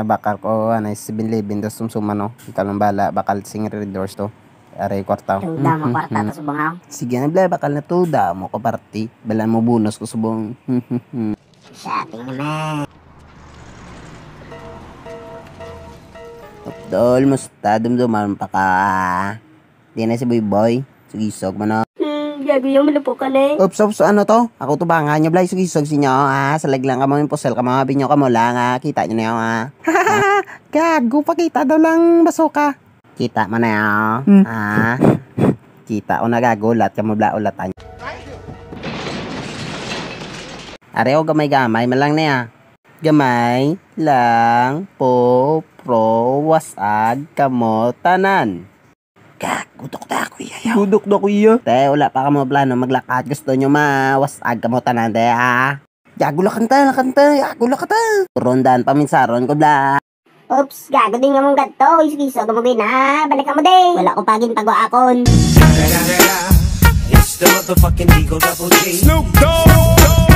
Bakal ko, 7-Eleven, dos sumsuma, no? Ikalong bala, bakal sing red doors to. Aray, kwarta. Tuda mo kwarta to subang. Sige na, bla, bakal na tuda mo ko party. Balan mo bonus ko subong. Sa ating naman. Tol, musta dumduman pa ka. Di na si Boy Boy. Sugisog mo na. Gago yung malupo ka na eh. Ops, ano to? Ako to ba nga nyo, blay, sugisog sinyo, salag lang ka mo yung pusel ka mga binyo ka mo lang, kita nyo na yun, Gago, pakita daw lang basoka. Kita mo na yun, kita o nagagulat ka mo bla ulatan. Areo, gamay-gamay, malang na ya. Gamay lang po pro wasag kamo tanan. Gudok na ako iya. Gudok na ako iya. Te, wala pa ka mo plano maglakad. Gusto nyo mawasag ka mo tanan, te, Gagula kanta. Gagula kanta. Rondan paminsaron ko, bla. Oops, gago din nga mong gato. Iskiso, gumagay na. Balik ka mo, day. Wala ko pagin pag-waakon. It's the motherfucking Eagle Double G. Snoop Dogg.